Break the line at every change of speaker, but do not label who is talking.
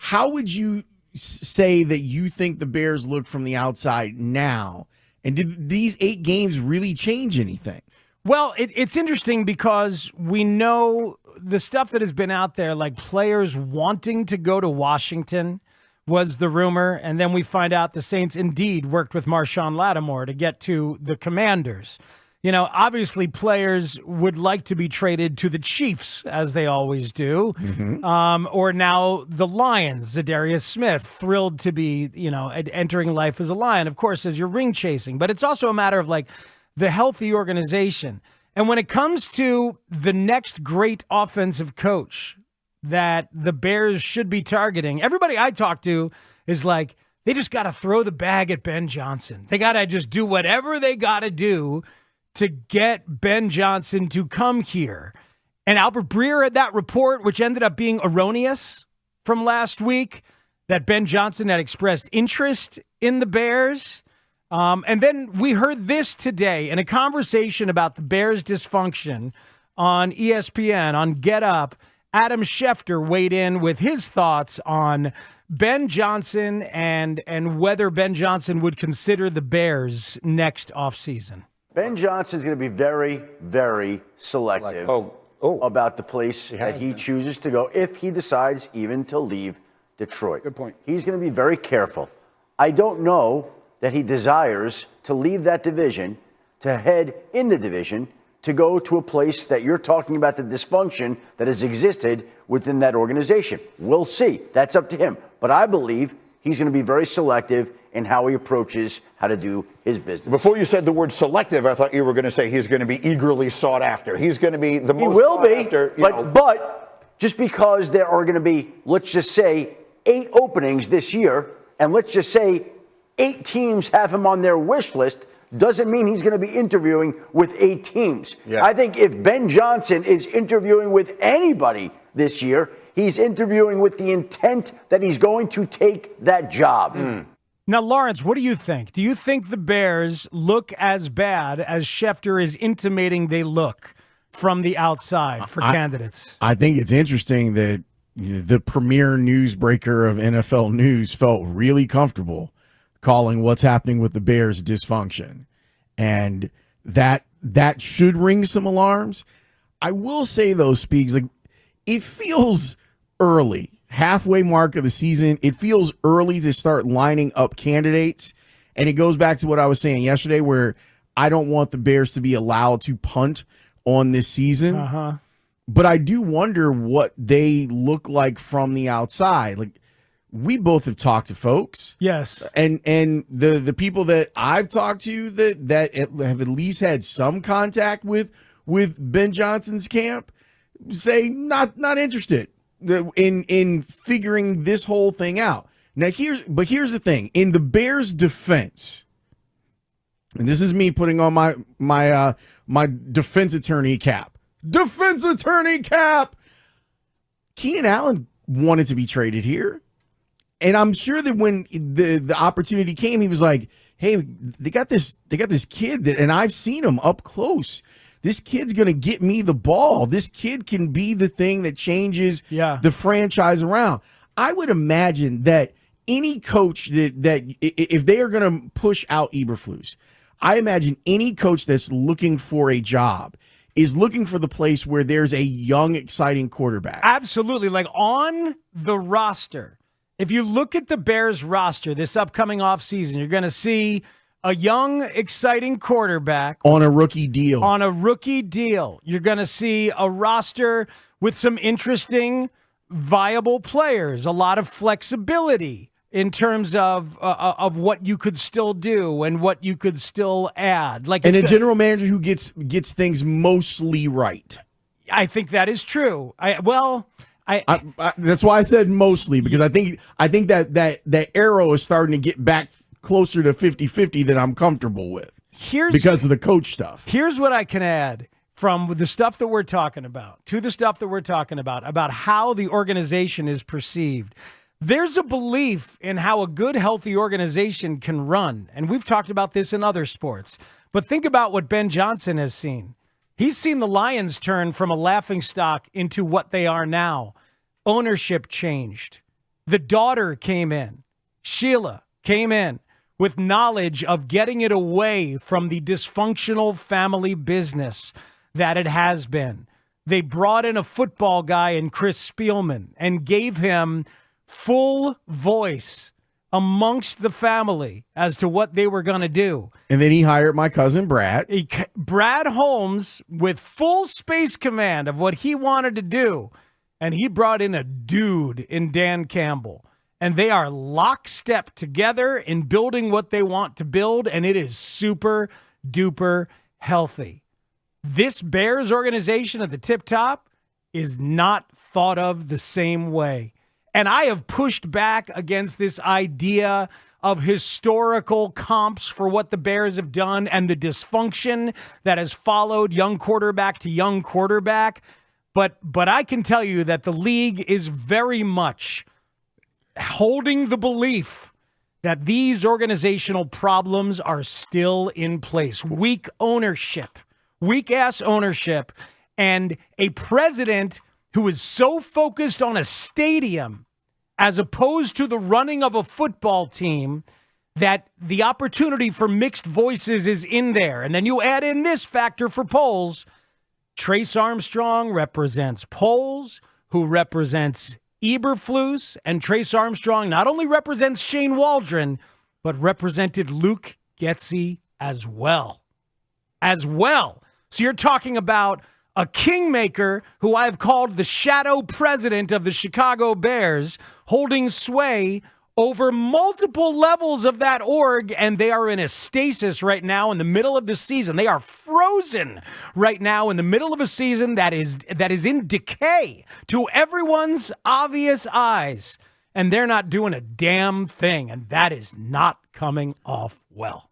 how would you say that you think the Bears look from the outside now? And did these 8 games really change anything?
Well, it's interesting because we know the stuff that has been out there, like players wanting to go to Washington was the rumor. And then we find out the Saints indeed worked with Marshawn Lattimore to get to the Commanders. You know, obviously players would like to be traded to the Chiefs, as they always do, or now the Lions. Zadarius Smith, thrilled to be, entering life as a Lion, of course, as you're ring chasing. But it's also a matter of, like, the healthy organization. And when it comes to the next great offensive coach that the Bears should be targeting, everybody I talk to is like, they just got to throw the bag at Ben Johnson. They got to just do whatever they got to do to get Ben Johnson to come here. And Albert Breer had that report, which ended up being erroneous from last week, that Ben Johnson had expressed interest in the Bears. And then we heard this today in a conversation about the Bears' dysfunction on ESPN, on Get Up. Adam Schefter weighed in with his thoughts on Ben Johnson and whether Ben Johnson would consider the Bears next offseason.
Ben Johnson's going to be very, very selective about the place that he chooses to go if he decides even to leave Detroit.
Good point.
He's going to be very careful. I don't know that he desires to leave that division, to head in the division, to go to a place that you're talking about, the dysfunction that has existed within that organization. We'll see. That's up to him. But I believe he's going to be very selective in how he approaches how to do his business.
Before you said the word selective, I thought you were going to say he's going to be eagerly sought after. He's going to be the most sought after.
But just because there are going to be, let's just say, 8 openings this year, and let's just say 8 teams have him on their wish list, doesn't mean he's going to be interviewing with 8 teams. Yeah. I think if Ben Johnson is interviewing with anybody this year, he's interviewing with the intent that he's going to take that job.
Now, Lawrence, what do you think? Do you think the Bears look as bad as Schefter is intimating they look from the outside for candidates?
I think it's interesting that the premier newsbreaker of NFL news felt really comfortable calling what's happening with the Bears dysfunction. And that should ring some alarms. I will say, though, Speaks, like, it feels early. Halfway mark of the season, it feels early to start lining up candidates. And it goes back to what I was saying yesterday, where I don't want the Bears to be allowed to punt on this season. But I do wonder what they look like from the outside. Like, we both have talked to folks.
Yes.
And the people that I've talked to that have at least had some contact with Ben Johnson's camp say not interested in figuring this whole thing out. Now here's the thing. In the Bears' defense, and this is me putting on my defense attorney cap. Defense attorney cap. Keenan Allen wanted to be traded here. And I'm sure that when the opportunity came, he was like, hey, they got this kid and I've seen him up close. This kid's going to get me the ball. This kid can be the thing that changes the franchise around. I would imagine that any coach that if they are going to push out Eberflus, I imagine any coach that's looking for a job is looking for the place where there's a young, exciting quarterback.
Absolutely. Like on the roster, if you look at the Bears roster this upcoming offseason, you're going to see a young, exciting quarterback
on a rookie deal.
You're going to see a roster with some interesting, viable players, a lot of flexibility in terms of what you could still do and what you could still add.
And a general manager who gets things mostly right.
I think that is true. That's
why I said mostly, because I think that arrow is starting to get back closer to 50-50 that I'm comfortable with because of the coach stuff.
Here's what I can add from the stuff that we're talking about to the stuff that we're talking about how the organization is perceived. There's a belief in how a good, healthy organization can run. And we've talked about this in other sports. But think about what Ben Johnson has seen. He's seen the Lions turn from a laughingstock into what they are now. Ownership changed. The daughter came in. Sheila came in with knowledge of getting it away from the dysfunctional family business that it has been. They brought in a football guy in Chris Spielman and gave him full voice amongst the family as to what they were going to do.
And then he hired my cousin Brad.
Brad Holmes with full space command of what he wanted to do. And he brought in a dude in Dan Campbell. And they are lockstep together in building what they want to build. And it is super duper healthy. This Bears organization at the tip top is not thought of the same way. And I have pushed back against this idea of historical comps for what the Bears have done and the dysfunction that has followed young quarterback to young quarterback. But I can tell you that the league is very much holding the belief that these organizational problems are still in place. Weak ownership, weak-ass ownership, and a president who is so focused on a stadium as opposed to the running of a football team that the opportunity for mixed voices is in there. And then you add in this factor for Poles. Trace Armstrong represents Poles, who represents Eberflus, and Trace Armstrong not only represents Shane Waldron, but represented Luke Getsy as well. So you're talking about a kingmaker who I've called the shadow president of the Chicago Bears, holding sway over multiple levels of that org, and they are in a stasis right now in the middle of the season. They are frozen right now in the middle of a season that is in decay to everyone's obvious eyes, and they're not doing a damn thing, and that is not coming off well.